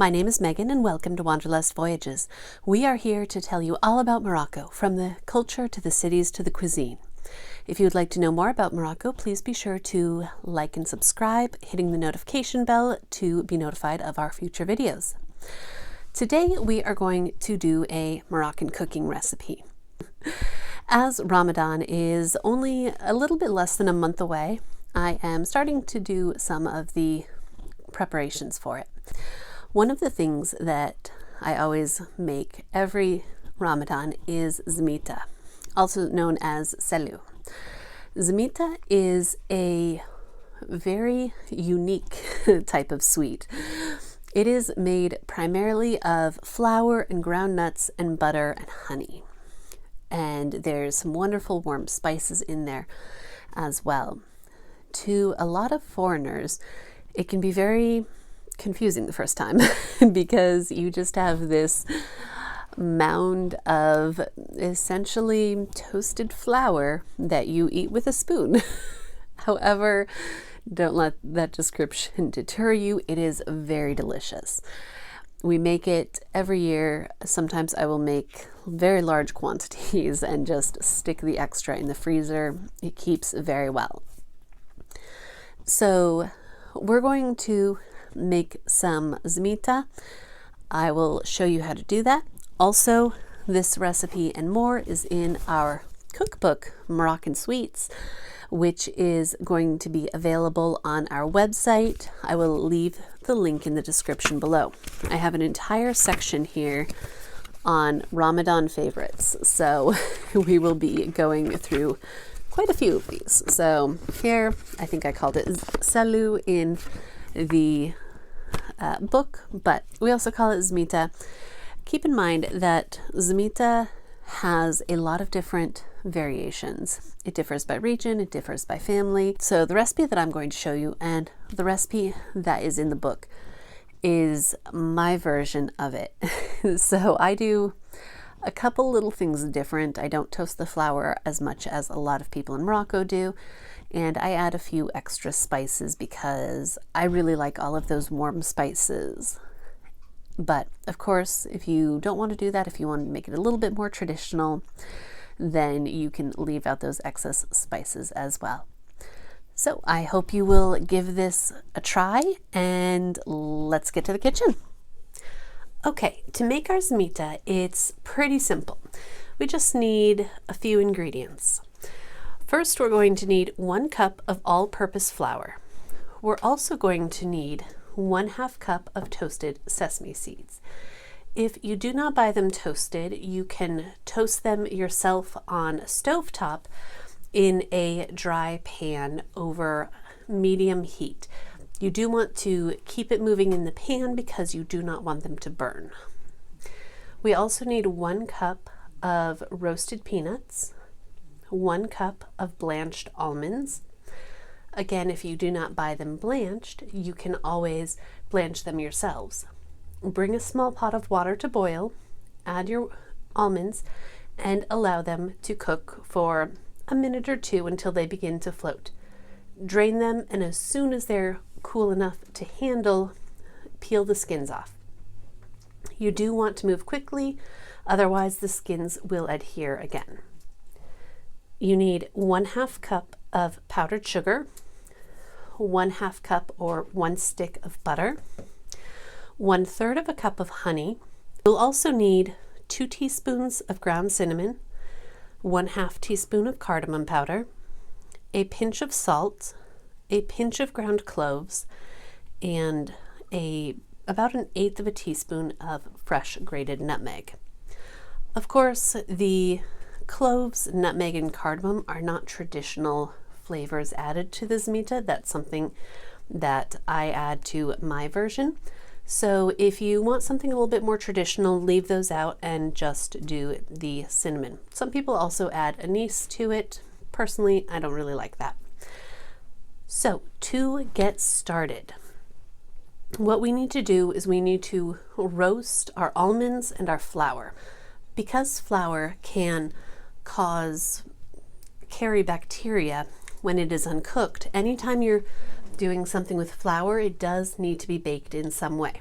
My name is Megan and welcome to Wanderlust Voyages. We are here to tell you all about Morocco, from the culture to the cities to the cuisine. If you would like to know more about Morocco, please be sure to like and subscribe, hitting the notification bell to be notified of our future videos. Today we are going to do a Moroccan cooking recipe. As Ramadan is only a little bit less than a month away, I am starting to do some of the preparations for it. One of the things that I always make every Ramadan is Zmita, also known as sellou. Zmita is a very unique type of sweet. It is made primarily of flour and ground nuts and butter and honey. And there's some wonderful warm spices in there as well. To a lot of foreigners, it can be very confusing the first time because you just have this mound of essentially toasted flour that you eat with a spoon. However, don't let that description deter you. It is very delicious. We make it every year. Sometimes I will make very large quantities and just stick the extra in the freezer. It keeps very well. So we're going to make some zmita. I will show you how to do that. Also, this recipe and more is in our cookbook, Moroccan Sweets, which is going to be available on our website. I will leave the link in the description below. I have an entire section here on Ramadan favorites, so we will be going through quite a few of these. So here, I think I called it sellou in the book, but we also call it zmita. Keep in mind that zmita has a lot of different variations. It differs by region, it differs by family. So the recipe that I'm going to show you and the recipe that is in the book is my version of it. So I do a couple little things different. I don't toast the flour as much as a lot of people in Morocco do. And I add a few extra spices because I really like all of those warm spices. But of course, if you don't want to do that, if you want to make it a little bit more traditional, then you can leave out those excess spices as well. So I hope you will give this a try, and let's get to the kitchen. Okay, to make our zmita, it's pretty simple. We just need a few ingredients. First, we're going to need 1 cup of all-purpose flour. We're also going to need 1/2 cup of toasted sesame seeds. If you do not buy them toasted, you can toast them yourself on a stovetop in a dry pan over medium heat. You do want to keep it moving in the pan because you do not want them to burn. We also need 1 cup of roasted peanuts, 1 cup of blanched almonds. Again, if you do not buy them blanched, you can always blanch them yourselves. Bring a small pot of water to boil, add your almonds, and allow them to cook for a minute or two until they begin to float. Drain them, and as soon as they're cool enough to handle, peel the skins off. You do want to move quickly, otherwise the skins will adhere again. You need 1/2 cup of powdered sugar, 1/2 cup or 1 stick of butter, 1/3 of a cup of honey. You'll also need 2 teaspoons of ground cinnamon, 1/2 teaspoon of cardamom powder, a pinch of salt, a pinch of ground cloves, and about 1/8 of a teaspoon of fresh grated nutmeg. Of course, the cloves, nutmeg, and cardamom are not traditional flavors added to the zmita. That's something that I add to my version. So if you want something a little bit more traditional, leave those out and just do the cinnamon. Some people also add anise to it. Personally, I don't really like that. So to get started, what we need to do is we need to roast our almonds and our flour. Because flour can carry bacteria when it is uncooked, anytime you're doing something with flour, it does need to be baked in some way.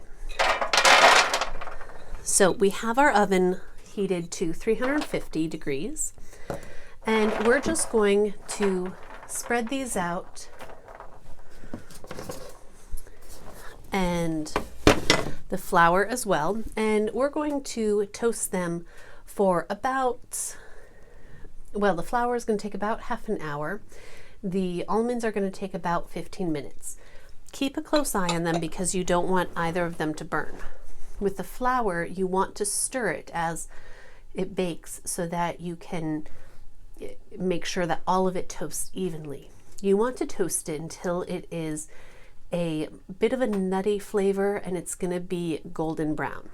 So we have our oven heated to 350 degrees, and we're just going to spread these out and the flour as well, and we're going to toast them for about, well, the flour is going to take about half an hour. The almonds are going to take about 15 minutes. Keep a close eye on them because you don't want either of them to burn. With the flour, you want to stir it as it bakes so that you can make sure that all of it toasts evenly. You want to toast it until it is a bit of a nutty flavor and it's going to be golden brown.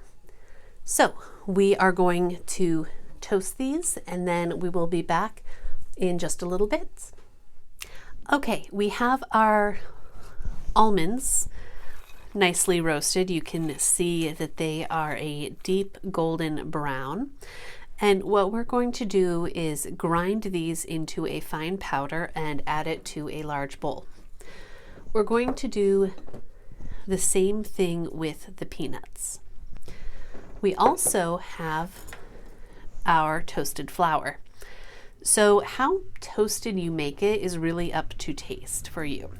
So we are going to toast these and then we will be back in just a little bit. Okay, we have our almonds nicely roasted. You can see that they are a deep golden brown. And what we're going to do is grind these into a fine powder and add it to a large bowl. We're going to do the same thing with the peanuts. We also have our toasted flour. So how toasted you make it is really up to taste for you.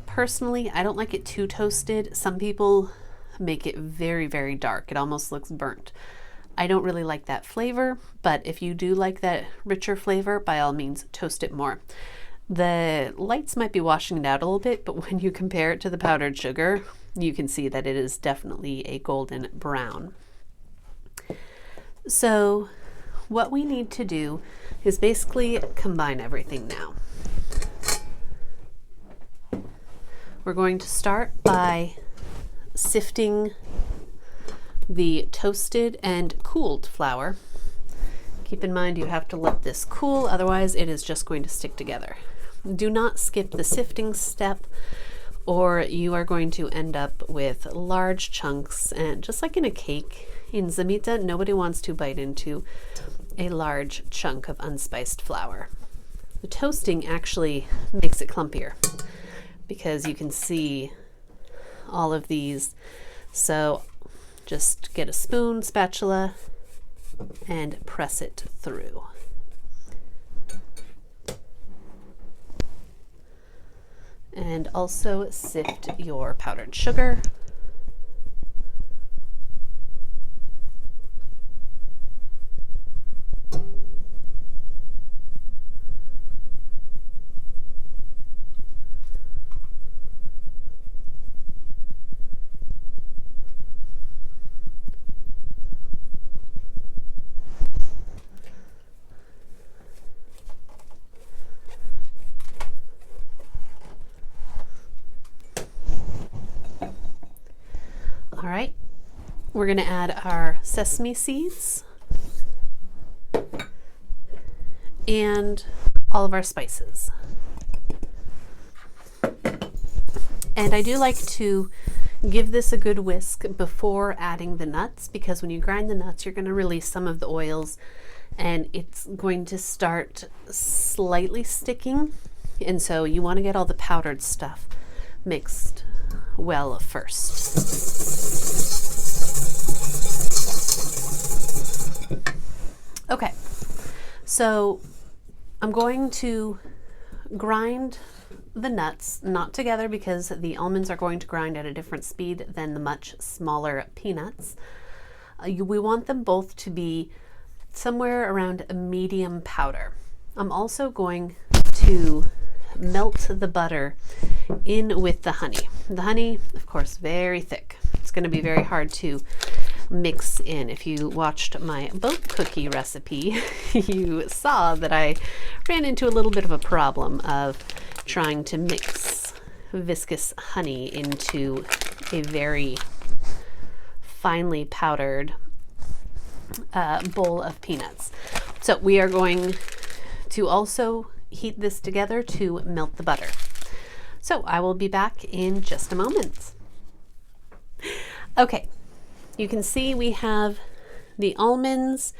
Personally, I don't like it too toasted. Some people make it very, very dark. It almost looks burnt. I don't really like that flavor, but if you do like that richer flavor, by all means, toast it more. The lights might be washing it out a little bit, but when you compare it to the powdered sugar, you can see that it is definitely a golden brown. So what we need to do is basically combine everything now. We're going to start by sifting the toasted and cooled flour. Keep in mind you have to let this cool, otherwise it is just going to stick together. Do not skip the sifting step or you are going to end up with large chunks, and just like in a cake, in Zmita, nobody wants to bite into a large chunk of unspiced flour. The toasting actually makes it clumpier because you can see all of these. So just get a spoon, spatula, and press it through. And also sift your powdered sugar. All right, we're going to add our sesame seeds and all of our spices. And I do like to give this a good whisk before adding the nuts, because when you grind the nuts, you're going to release some of the oils and it's going to start slightly sticking. And so you want to get all the powdered stuff mixed well first. Okay, so I'm going to grind the nuts, not together because the almonds are going to grind at a different speed than the much smaller peanuts. We want them both to be somewhere around a medium powder. I'm also going to melt the butter in with the honey. The honey, of course, very thick. It's going to be very hard to mix in. If you watched my boat cookie recipe, you saw that I ran into a little bit of a problem of trying to mix viscous honey into a very finely powdered bowl of peanuts. So we are going to also heat this together to melt the butter. So I will be back in just a moment. Okay, you can see we have the almonds.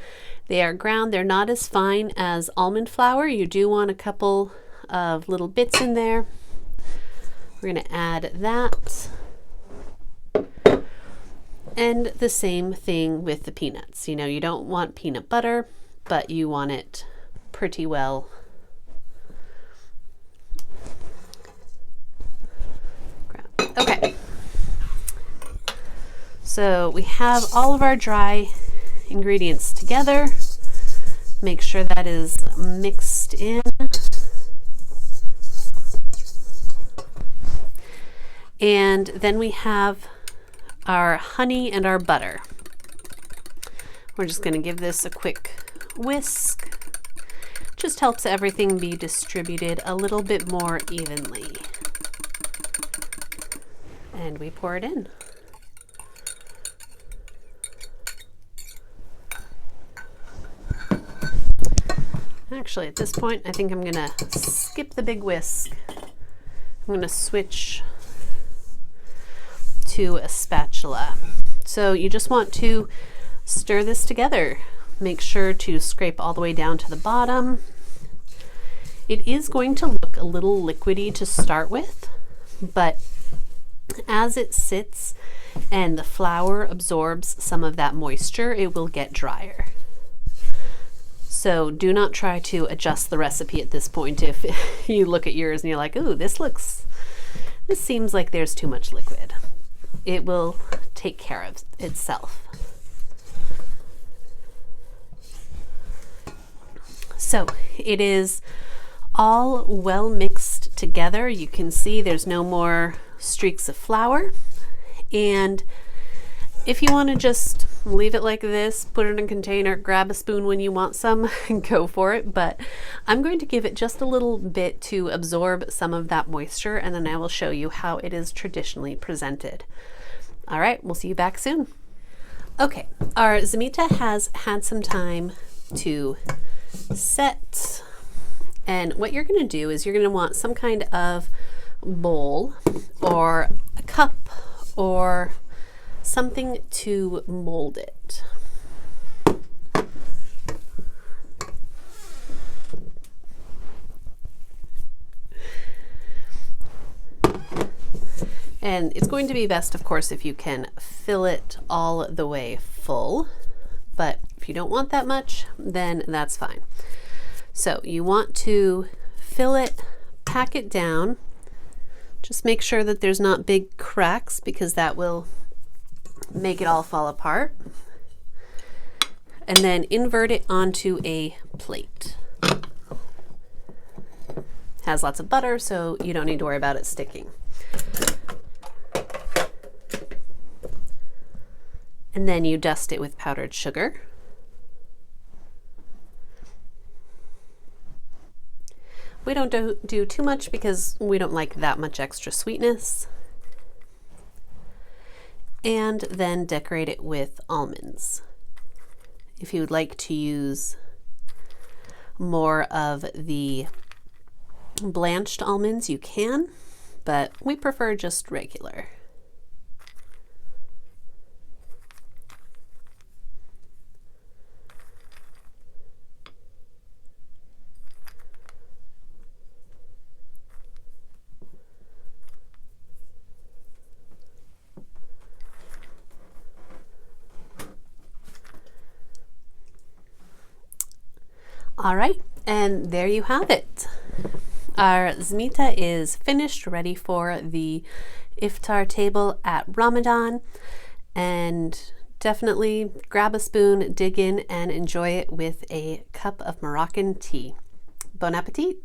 They are ground. They're not as fine as almond flour. You do want a couple of little bits in there. We're going to add that. And the same thing with the peanuts. You know, you don't want peanut butter, but you want it pretty well ground. Okay. So we have all of our dry ingredients together. Make sure that is mixed in. And then we have our honey and our butter. We're just going to give this a quick whisk. Just helps everything be distributed a little bit more evenly. And we pour it in. Actually, at this point, I think I'm going to skip the big whisk. I'm going to switch to a spatula. So you just want to stir this together. Make sure to scrape all the way down to the bottom. It is going to look a little liquidy to start with, but as it sits and the flour absorbs some of that moisture, it will get drier. So do not try to adjust the recipe at this point if you look at yours and you're like, ooh, this seems like there's too much liquid. It will take care of itself. So it is all well mixed together. You can see there's no more streaks of flour. And if you want to just leave it like this, put it in a container, grab a spoon when you want some, and go for it. But I'm going to give it just a little bit to absorb some of that moisture, and then I will show you how it is traditionally presented. All right, we'll see you back soon. Okay, our Zmita has had some time to set. And what you're going to do is you're going to want some kind of bowl or a cup or something to mold it. And it's going to be best, of course, if you can fill it all the way full. But if you don't want that much, then that's fine. So you want to fill it, pack it down. Just make sure that there's not big cracks because that will make it all fall apart. And then invert it onto a plate. Has lots of butter, so you don't need to worry about it sticking. And then you dust it with powdered sugar. We don't do too much because we don't like that much extra sweetness. And then decorate it with almonds. If you would like to use more of the blanched almonds, you can, but we prefer just regular. All right, and there you have it. Our Zmita is finished, ready for the iftar table at Ramadan, and definitely grab a spoon, dig in, and enjoy it with a cup of Moroccan tea. Bon appetit!